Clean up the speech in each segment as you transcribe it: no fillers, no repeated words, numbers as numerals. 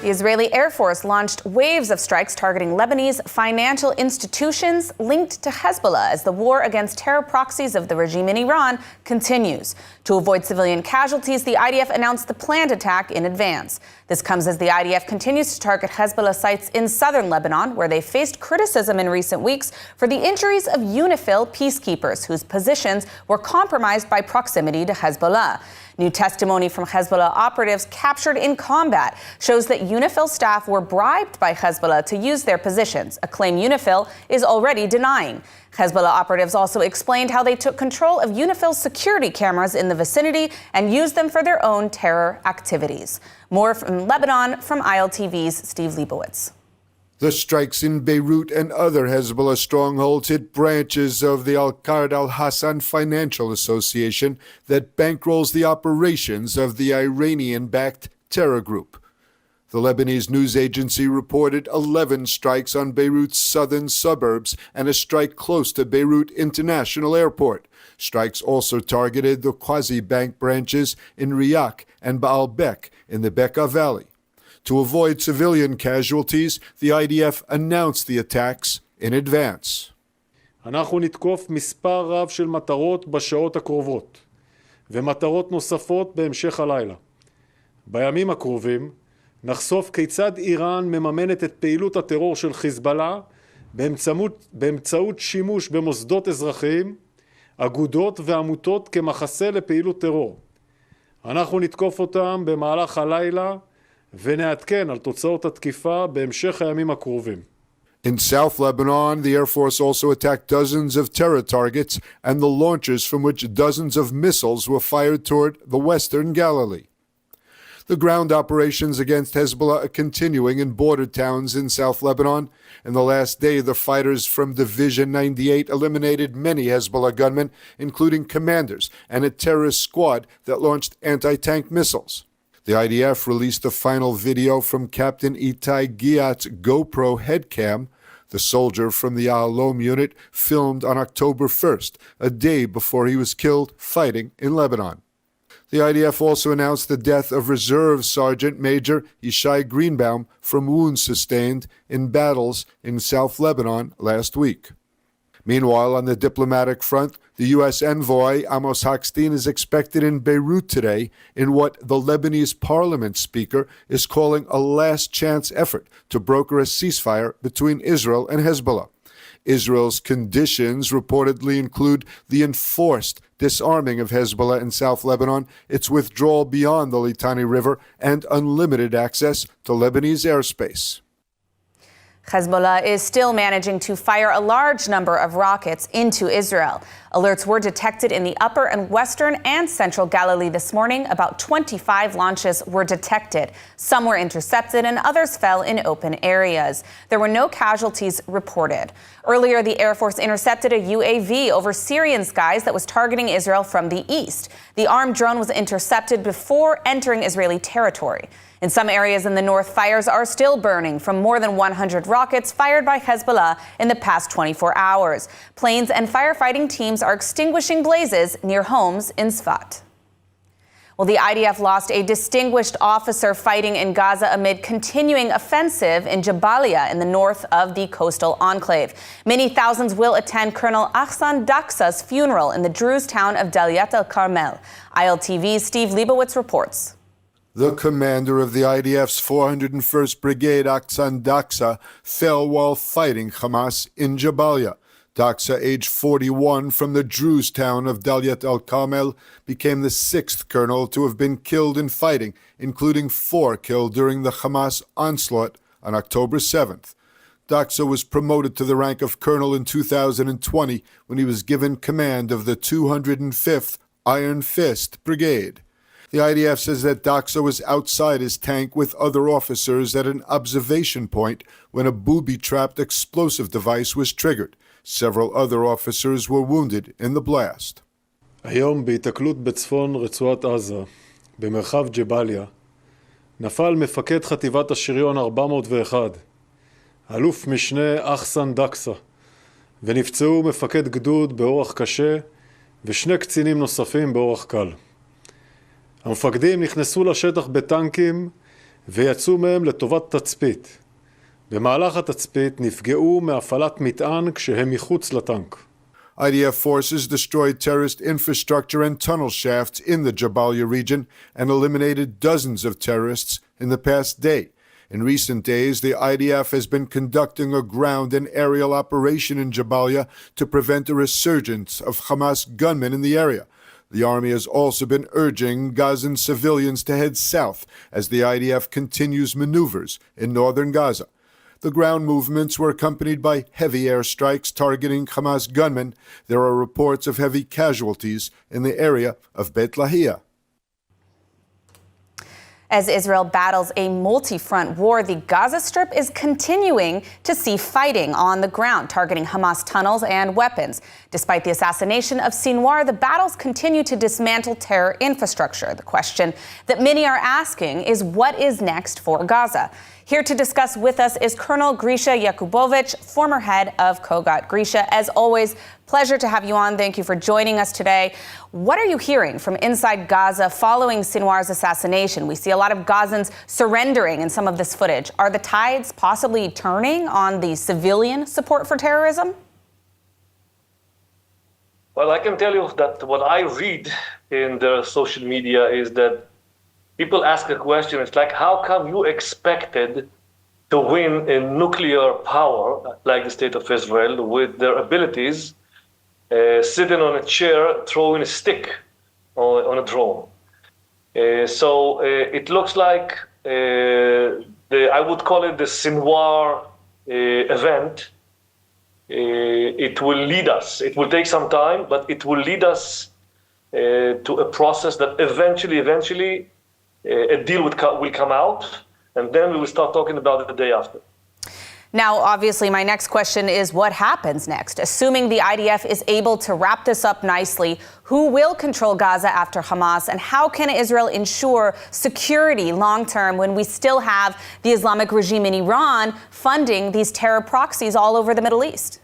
The Israeli Air Force launched waves of strikes targeting Lebanese financial institutions linked to Hezbollah as the war against terror proxies of the regime in Iran continues. To avoid civilian casualties, the IDF announced the planned attack in advance. This comes as the IDF continues to target Hezbollah sites in southern Lebanon, where they faced criticism in recent weeks for the injuries of UNIFIL peacekeepers, whose positions were compromised by proximity to Hezbollah. New testimony from Hezbollah operatives captured in combat shows that UNIFIL staff were bribed by Hezbollah to use their positions, a claim UNIFIL is already denying. Hezbollah operatives also explained how they took control of UNIFIL's security cameras in the vicinity and used them for their own terror activities. More from Lebanon from ILTV's Steve Leibowitz. The strikes in Beirut and other Hezbollah strongholds hit branches of the Al-Qard al-Hassan Financial Association that bankrolls the operations of the Iranian-backed terror group. The Lebanese news agency reported 11 strikes on Beirut's southern suburbs and a strike close to Beirut International Airport. Strikes also targeted the quasi-bank branches in Riyak and Baalbek in the Bekaa Valley. To avoid civilian casualties, the IDF announced the attacks in advance. אנחנו נתקוף מספר רב של מטרות בשעות הקרובות, ומטרות נוספות בהמשך הלילה. בימים הקרובים נחשוף כיצד איראן מממנת את פעילות הטרור של חיזבאללה באמצעות שימוש במוסדות אזרחיים, אגודות ועמותות כמחסה לפעילות טרור. אנחנו נתקוף אותם במהלך הלילה, ונעדכן על תוצאות התקיפה בהמשך הימים הקרובים. In South Lebanon, the Air Force also attacked dozens of terror targets and the launchers from which dozens of missiles were fired toward the western Galilee. The ground operations against Hezbollah are continuing in border towns in South Lebanon. In the last day, the fighters from Division 98 eliminated many Hezbollah gunmen, including commanders and a terrorist squad that launched anti-tank missiles. The IDF released a final video from Captain Itai Giat's GoPro headcam. The soldier from the Ahalom unit filmed on October 1st, a day before he was killed fighting in Lebanon. The IDF also announced the death of Reserve Sergeant Major Yishai Greenbaum from wounds sustained in battles in South Lebanon last week. Meanwhile, on the diplomatic front, the U.S. envoy Amos Hochstein is expected in Beirut today in what the Lebanese parliament speaker is calling a last-chance effort to broker a ceasefire between Israel and Hezbollah. Israel's conditions reportedly include the enforced disarming of Hezbollah in South Lebanon, its withdrawal beyond the Litani River, and unlimited access to Lebanese airspace. Hezbollah is still managing to fire a large number of rockets into Israel. Alerts were detected in the upper and western and central Galilee this morning. About 25 launches were detected. Some were intercepted and others fell in open areas. There were no casualties reported. Earlier, the Air Force intercepted a UAV over Syrian skies that was targeting Israel from the east. The armed drone was intercepted before entering Israeli territory. In some areas in the north, fires are still burning from more than 100 rockets fired by Hezbollah in the past 24 hours. Planes and firefighting teams are extinguishing blazes near homes in Sfat. Well, the IDF lost a distinguished officer fighting in Gaza amid continuing offensive in Jabalia in the north of the coastal enclave. Many thousands will attend Colonel Ahsan Daksa's funeral in the Druze town of Daliat al-Carmel. ILTV's Steve Leibowitz reports. The commander of the IDF's 401st Brigade, Ahsan Daksa, fell while fighting Hamas in Jabalia. Daksa, age 41, from the Druze town of Daliat al-Carmel, became the sixth colonel to have been killed in fighting, including 4 killed during the Hamas onslaught on October 7th. Daksa was promoted to the rank of colonel in 2020 when he was given command of the 205th Iron Fist Brigade. The IDF says that Daksa was outside his tank with other officers at an observation point when a booby-trapped explosive device was triggered. Several other officers were wounded in the blast. היום בהיתקלות בצפון רצועת עזה, במרחב ג'באליה, נפל מפקד חטיבת השריון 401, אלוף משנה אחסן דקסה, ונפצעו מפקד גדוד באורח קשה ושני קצינים נוספים באורח קל. המפקדים נכנסו לשטח בטנקים ויצאו מהם לטובת תצפית. במהלך התצפית נפגעו מהפעלת מטען כשהם מחוץ לטנק. IDF forces destroyed terrorist infrastructure and tunnel shafts in the Jabalia region and eliminated dozens of terrorists in the past day. In recent days, the IDF has been conducting a ground and aerial operation in Jabalia to prevent a resurgence of Hamas gunmen in the area. The army has also been urging Gazan civilians to head south as the IDF continues maneuvers in northern Gaza. The ground movements were accompanied by heavy airstrikes targeting Hamas gunmen. There are reports of heavy casualties in the area of Beit Lahia. As Israel battles a multi-front war, the Gaza Strip is continuing to see fighting on the ground, targeting Hamas tunnels and weapons. Despite the assassination of Sinwar, the battles continue to dismantle terror infrastructure. The question that many are asking is what is next for Gaza? Here to discuss with us is Colonel Grisha Yakubovich, former head of Kogat. Grisha, as always, pleasure to have you on. Thank you for joining us today. What are you hearing from inside Gaza following Sinwar's assassination? We see a lot of Gazans surrendering in some of this footage. Are the tides possibly turning on the civilian support for terrorism? Well, I can tell you that what I read in the social media is that people ask a question, it's like, how come you expected to win in nuclear power, like the state of Israel, with their abilities, sitting on a chair, throwing a stick on a drone? So it looks like, I would call it the Sinwar event. It will lead us. It will take some time, but it will lead us to a process that eventually, a deal will come out, and then we will start talking about it the day after. Now, obviously, my next question is what happens next? Assuming the IDF is able to wrap this up nicely, who will control Gaza after Hamas, and how can Israel ensure security long-term when we still have the Islamic regime in Iran funding these terror proxies all over the Middle East?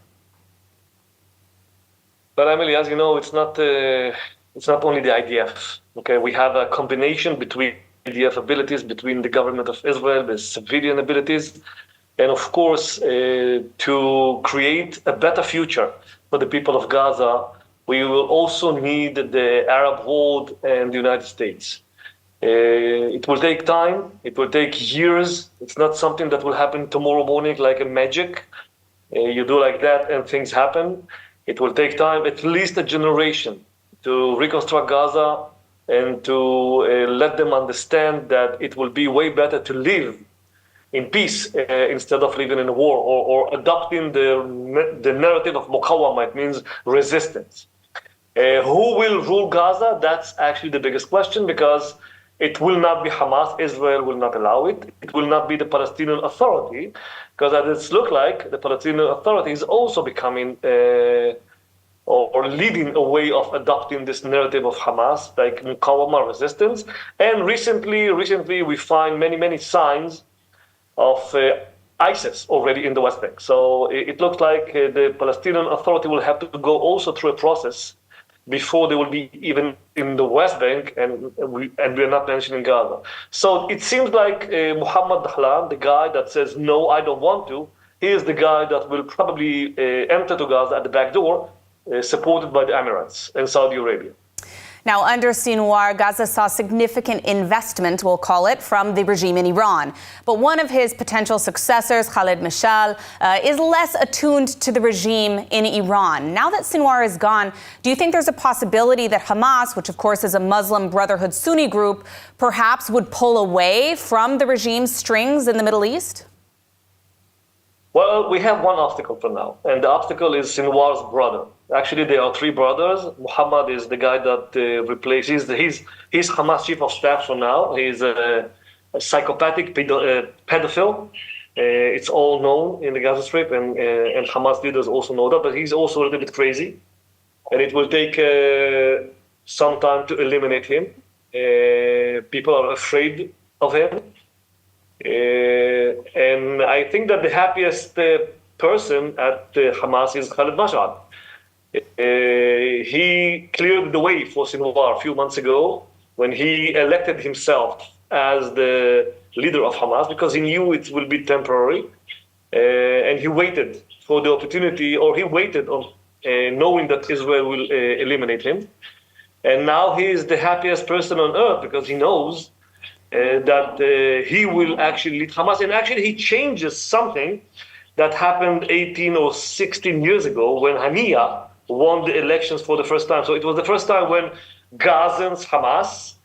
But Emily, as you know, it's not only the IDF. Okay, we have a combination between IDF abilities, between the government of Israel, the civilian abilities, and of course, to create a better future for the people of Gaza, we will also need the Arab world and the United States. It will take time. It will take years. It's not something that will happen tomorrow morning like a magic. You do like that and things happen. It will take time, at least a generation, to reconstruct Gaza and to let them understand that it will be way better to live in peace instead of living in a war, or adopting the narrative of Muqawama. It means resistance. Who will rule Gaza? That's actually the biggest question, because it will not be Hamas. Israel will not allow it. It will not be the Palestinian Authority, because as it looks like, the Palestinian Authority is also becoming or leading a way of adopting this narrative of Hamas, like Muqawama, resistance. And recently we find many signs of ISIS already in the West Bank. So it looks like the Palestinian Authority will have to go also through a process before they will be even in the West Bank, and we're not mentioning Gaza. So it seems like Mohammed Dahlan, the guy that says, no, I don't want to, he is the guy that will probably enter to Gaza at the back door, supported by the Emirates and Saudi Arabia. Now, under Sinwar, Gaza saw significant investment, we'll call it, from the regime in Iran. But one of his potential successors, Khalid Mashal, is less attuned to the regime in Iran. Now that Sinwar is gone, do you think there's a possibility that Hamas, which of course is a Muslim Brotherhood Sunni group, perhaps would pull away from the regime's strings in the Middle East? Well, we have one obstacle for now, and the obstacle is Sinwar's brother. Actually, there are three brothers. Muhammad is the guy that replaces. He's Hamas chief of staff for now. He's a psychopathic pedophile. It's all known in the Gaza Strip, and Hamas leaders also know that. But he's also a little bit crazy, and it will take some time to eliminate him. People are afraid of him. And I think that the happiest person at Hamas is Khalid Mashal. He cleared the way for Sinwar a few months ago when he elected himself as the leader of Hamas, because he knew it will be temporary. And he waited for the opportunity, or he waited on knowing that Israel will eliminate him. And now he is the happiest person on earth because he knows that he will actually lead Hamas. And actually he changes something that happened 18 or 16 years ago when Haniya won the elections for the first time. So it was the first time when Gazans, Hamas,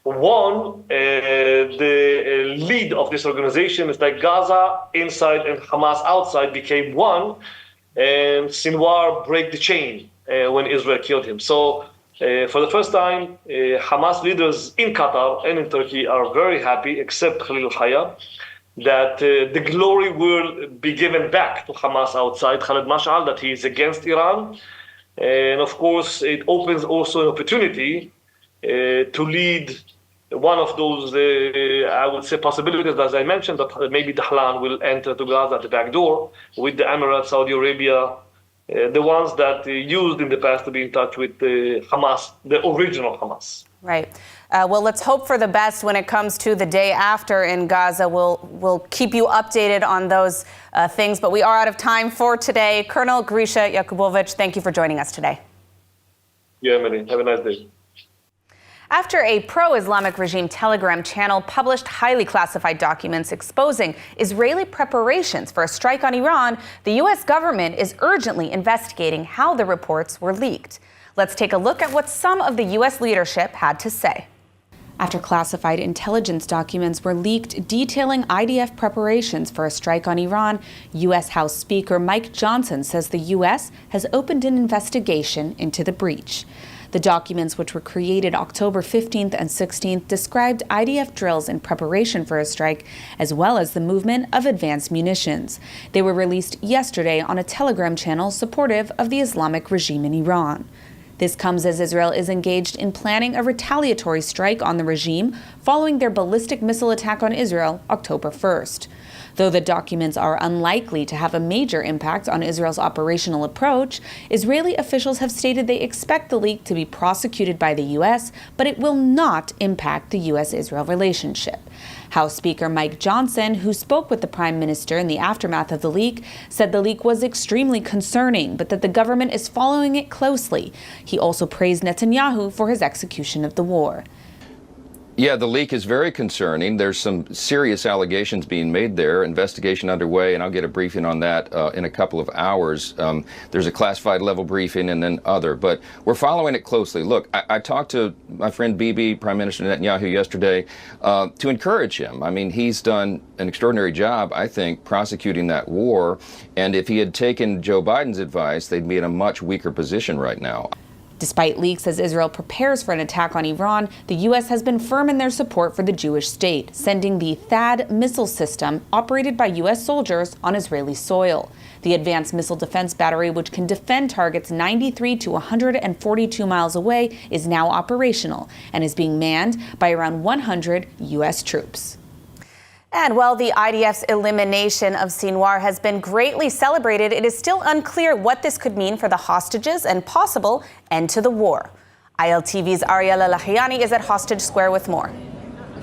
won the lead of this organization. It's like Gaza inside and Hamas outside became one, and Sinwar break the chain when Israel killed him. So for the first time, Hamas leaders in Qatar and in Turkey are very happy, except Khalil al-Hayya, that the glory will be given back to Hamas outside, Khaled Mash'al, that he is against Iran. And of course, it opens also an opportunity to lead one of those, I would say, possibilities, as I mentioned, that maybe Dahlan will enter to Gaza at the back door with the Emirates, Saudi Arabia, the ones that used in the past to be in touch with Hamas, the original Hamas. Right. Well, let's hope for the best when it comes to the day after in Gaza. We'll keep you updated on those things, but we are out of time for today. Colonel Grisha Yakubovich, thank you for joining us today. Yeah, Emily. Have a nice day. After a pro-Islamic regime Telegram channel published highly classified documents exposing Israeli preparations for a strike on Iran, the U.S. government is urgently investigating how the reports were leaked. Let's take a look at what some of the U.S. leadership had to say. After classified intelligence documents were leaked detailing IDF preparations for a strike on Iran, U.S. House Speaker Mike Johnson says the U.S. has opened an investigation into the breach. The documents, which were created October 15th and 16th, described IDF drills in preparation for a strike, as well as the movement of advanced munitions. They were released yesterday on a Telegram channel supportive of the Islamic regime in Iran. This comes as Israel is engaged in planning a retaliatory strike on the regime following their ballistic missile attack on Israel October 1st. Though the documents are unlikely to have a major impact on Israel's operational approach, Israeli officials have stated they expect the leak to be prosecuted by the U.S., but it will not impact the U.S.-Israel relationship. House Speaker Mike Johnson, who spoke with the Prime Minister in the aftermath of the leak, said the leak was extremely concerning, but that the government is following it closely. He also praised Netanyahu for his execution of the war. Yeah, the leak is very concerning. There's some serious allegations being made there, investigation underway, and I'll get a briefing on that in a couple of hours. There's a classified level briefing and then other, but we're following it closely. Look, I talked to my friend Bibi, Prime Minister Netanyahu, yesterday to encourage him. I mean, he's done an extraordinary job, I think, prosecuting that war, and if he had taken Joe Biden's advice, they'd be in a much weaker position right now. Despite leaks as Israel prepares for an attack on Iran, the U.S. has been firm in their support for the Jewish state, sending the THAAD missile system operated by U.S. soldiers on Israeli soil. The advanced missile defense battery, which can defend targets 93 to 142 miles away, is now operational and is being manned by around 100 U.S. troops. And while the IDF's elimination of Sinwar has been greatly celebrated, it is still unclear what this could mean for the hostages and possible end to the war. ILTV's Ariella Lahiani is at Hostage Square with more.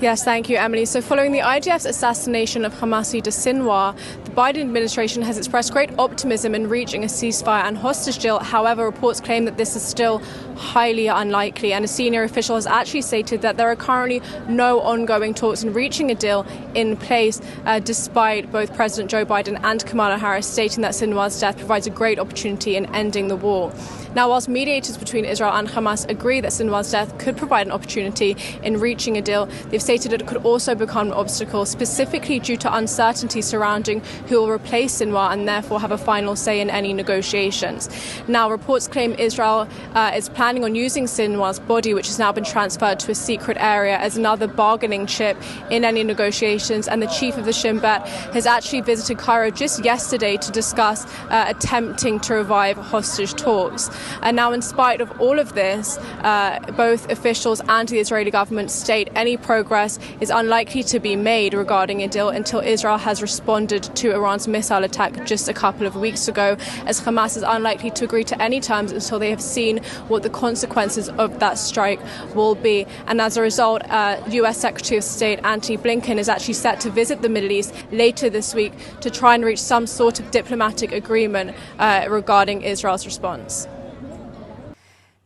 Yes, thank you, Emily. So following the IDF's assassination of Hamas leader Sinwar, the Biden administration has expressed great optimism in reaching a ceasefire and hostage deal. However, reports claim that this is still highly unlikely, and a senior official has actually stated that there are currently no ongoing talks in reaching a deal in place, despite both President Joe Biden and Kamala Harris stating that Sinwar's death provides a great opportunity in ending the war. Now, whilst mediators between Israel and Hamas agree that Sinwar's death could provide an opportunity in reaching a deal, they've stated it could also become an obstacle, specifically due to uncertainty surrounding who will replace Sinwar and therefore have a final say in any negotiations. Now, reports claim Israel is planning on using Sinwar's body, which has now been transferred to a secret area, as another bargaining chip in any negotiations, and the chief of the Shin Bet has actually visited Cairo just yesterday to discuss attempting to revive hostage talks. And now, in spite of all of this, both officials and the Israeli government state any progress progress is unlikely to be made regarding a deal until Israel has responded to Iran's missile attack just a couple of weeks ago, as Hamas is unlikely to agree to any terms until they have seen what the consequences of that strike will be. And as a result, US Secretary of State Antony Blinken is actually set to visit the Middle East later this week to try and reach some sort of diplomatic agreement regarding Israel's response.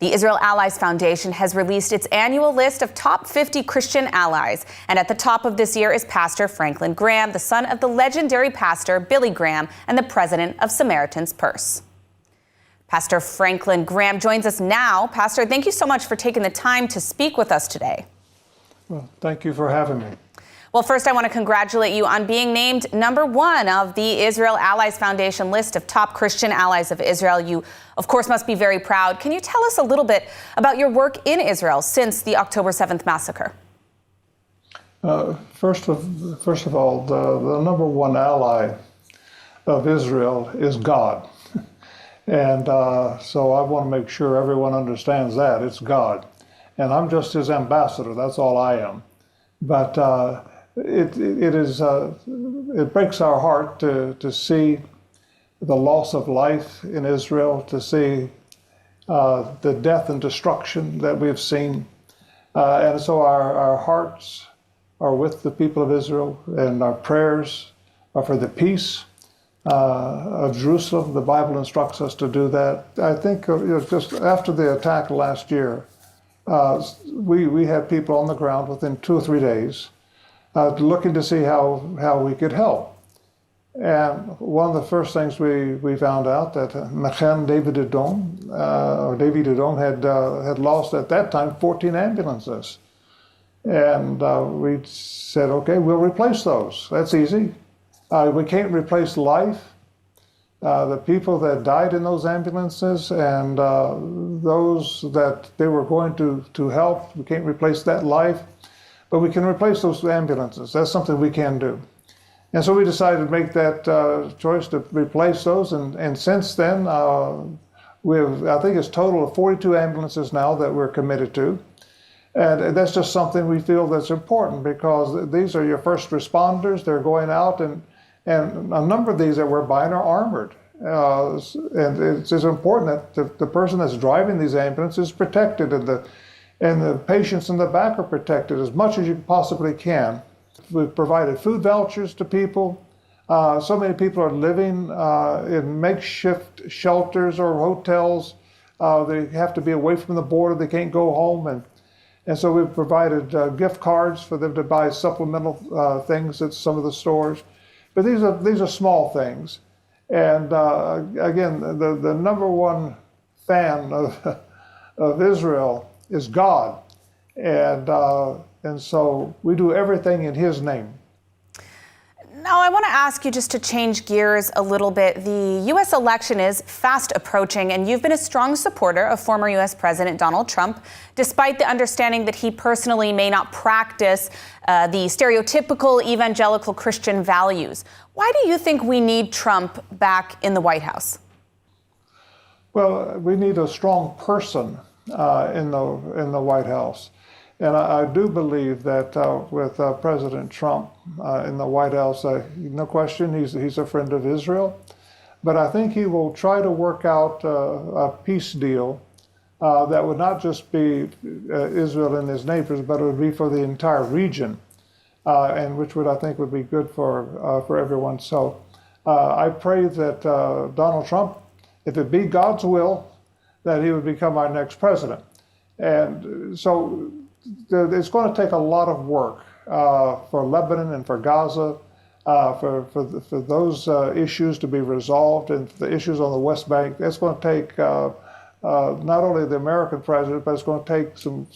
The Israel Allies Foundation has released its annual list of top 50 Christian allies. And at the top of this year is Pastor Franklin Graham, the son of the legendary pastor Billy Graham and the president of Samaritan's Purse. Pastor Franklin Graham joins us now. Pastor, thank you so much for taking the time to speak with us today. Well, thank you for having me. Well, first, I want to congratulate you on being named #1 of the Israel Allies Foundation list of top Christian allies of Israel. You, of course, must be very proud. Can you tell us a little bit about your work in Israel since the October 7th massacre? First of all, the #1 ally of Israel is God. And so I want to make sure everyone understands that. It's God. And I'm just his ambassador. That's all I am. But it breaks our heart to see the loss of life in Israel, to see the death and destruction that we've seen. And so our hearts are with the people of Israel, and our prayers are for the peace of Jerusalem. The Bible instructs us to do that. I think just after the attack last year, we had people on the ground within 2 or 3 days looking to see how we could help. And one of the first things we found out that David Edom had lost at that time 14 ambulances. And we said, okay, we'll replace those. That's easy. We can't replace life. The people that died in those ambulances and those that they were going to help, we can't replace that life. But we can replace those ambulances. That's something we can do. And so we decided to make that choice to replace those. And since then, I think it's a total of 42 ambulances now that we're committed to. And that's just something we feel that's important, because these are your first responders. They're going out, and a number of these that we're buying are armored. And it's important that the person that's driving these ambulances is protected, and the patients in the back are protected as much as you possibly can. We've provided food vouchers to people. So many people are living in makeshift shelters or hotels. They have to be away from the border. They can't go home. And so we've provided gift cards for them to buy supplemental things at some of the stores. But these are small things. And again, the #1 fan of Israel is God, and so we do everything in His name. Now, I want to ask you just to change gears a little bit. The U.S. election is fast approaching, and you've been a strong supporter of former U.S. President Donald Trump, despite the understanding that he personally may not practice the stereotypical evangelical Christian values. Why do you think we need Trump back in the White House? Well, we need a strong person in the White House. And I do believe that with President Trump in the White House, no question, he's a friend of Israel. But I think he will try to work out a peace deal that would not just be Israel and his neighbors, but it would be for the entire region, and which I think would be good for everyone. So I pray that Donald Trump, if it be God's will, that he would become our next president. And so it's going to take a lot of work for Lebanon and for Gaza, for those issues to be resolved, and the issues on the West Bank. It's going to take not only the American president, but it's going to take some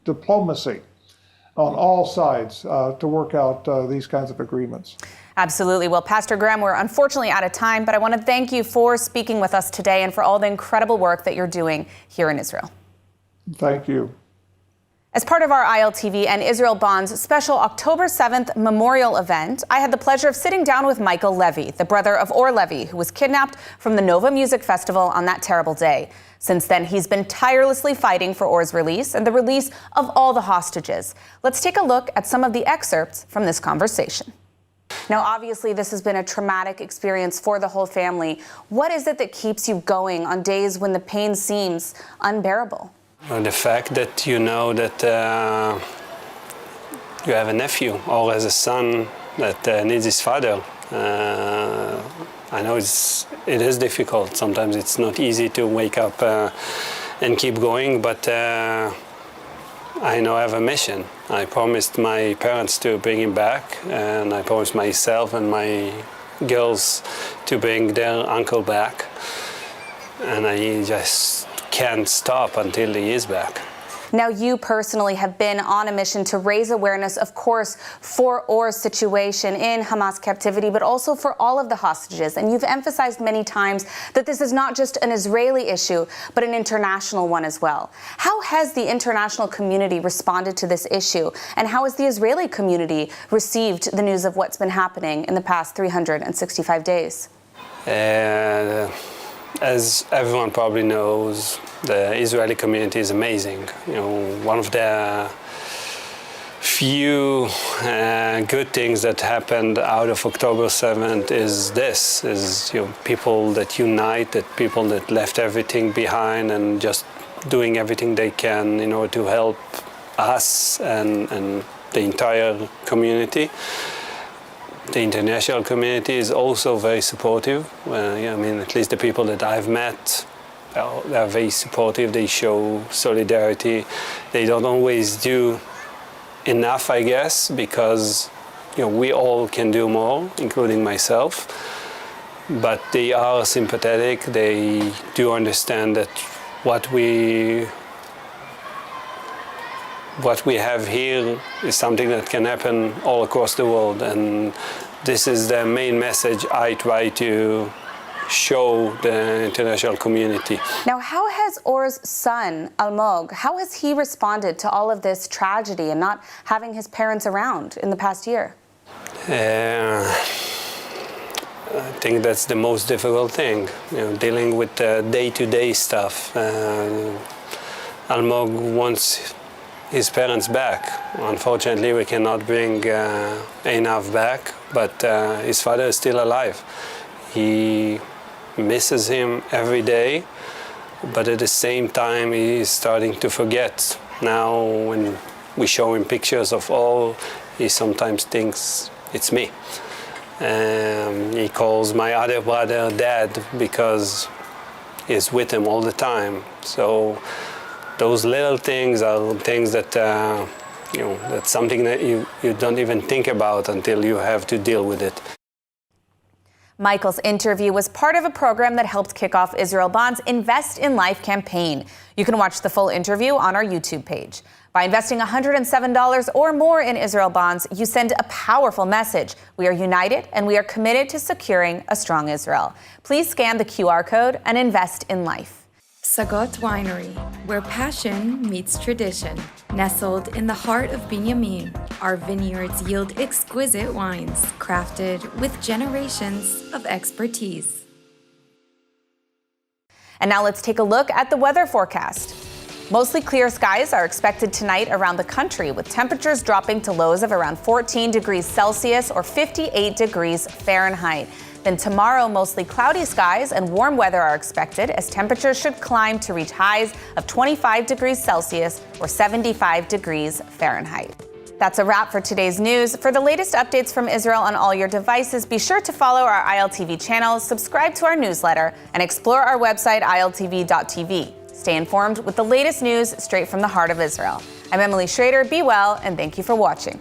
diplomacy on all sides to work out these kinds of agreements. Absolutely. Well, Pastor Graham, we're unfortunately out of time, but I want to thank you for speaking with us today and for all the incredible work that you're doing here in Israel. Thank you. As part of our ILTV and Israel Bonds special October 7th memorial event, I had the pleasure of sitting down with Michael Levy, the brother of Or Levy, who was kidnapped from the Nova Music Festival on that terrible day. Since then, he's been tirelessly fighting for Or's release and the release of all the hostages. Let's take a look at some of the excerpts from this conversation. Now, obviously, this has been a traumatic experience for the whole family. What is it that keeps you going on days when the pain seems unbearable? The fact that you know that you have a nephew or as a son that needs his father. I know it is difficult. Sometimes it's not easy to wake up and keep going, but I know I have a mission. I promised my parents to bring him back, and I promised myself and my girls to bring their uncle back. And I just can't stop until he is back. Now, you personally have been on a mission to raise awareness, of course, for Or's situation in Hamas captivity, but also for all of the hostages. And you've emphasized many times that this is not just an Israeli issue, but an international one as well. How has the international community responded to this issue? And how has the Israeli community received the news of what's been happening in the past 365 days? As everyone probably knows, the Israeli community is amazing. You know, one of the few good things that happened out of October 7th is people that unite, that people that left everything behind and just doing everything they can in order to help us and the entire community. The international community is also very supportive. At least the people that I've met, they're very supportive. They show solidarity. They don't always do enough, I guess, because we all can do more, including myself. But they are sympathetic. They do understand that what we have here is something that can happen all across the world, and this is the main message I try to show the international community. Now, how has Or's son, Almog, how has he responded to all of this tragedy and not having his parents around in the past year? I think that's the most difficult thing, dealing with the day-to-day stuff. Almog wants his parents back. Unfortunately, we cannot bring Einav back, but his father is still alive. He misses him every day, but at the same time, he is starting to forget. Now, when we show him pictures of Or, he sometimes thinks it's me. He calls my other brother Dad because he's with him all the time. So those little things are things that, that's something that you don't even think about until you have to deal with it. Michael's interview was part of a program that helped kick off Israel Bond's Invest in Life campaign. You can watch the full interview on our YouTube page. By investing $107 or more in Israel Bonds, you send a powerful message. We are united and we are committed to securing a strong Israel. Please scan the QR code and invest in life. Sagot Winery, where passion meets tradition. Nestled in the heart of Binyamin, our vineyards yield exquisite wines crafted with generations of expertise. And now let's take a look at the weather forecast. Mostly clear skies are expected tonight around the country, with temperatures dropping to lows of around 14 degrees Celsius or 58 degrees Fahrenheit. Then tomorrow, mostly cloudy skies and warm weather are expected as temperatures should climb to reach highs of 25 degrees Celsius or 75 degrees Fahrenheit. That's a wrap for today's news. For the latest updates from Israel on all your devices, be sure to follow our ILTV channel, subscribe to our newsletter, and explore our website, iltv.tv. Stay informed with the latest news straight from the heart of Israel. I'm Emily Schrader. Be well, and thank you for watching.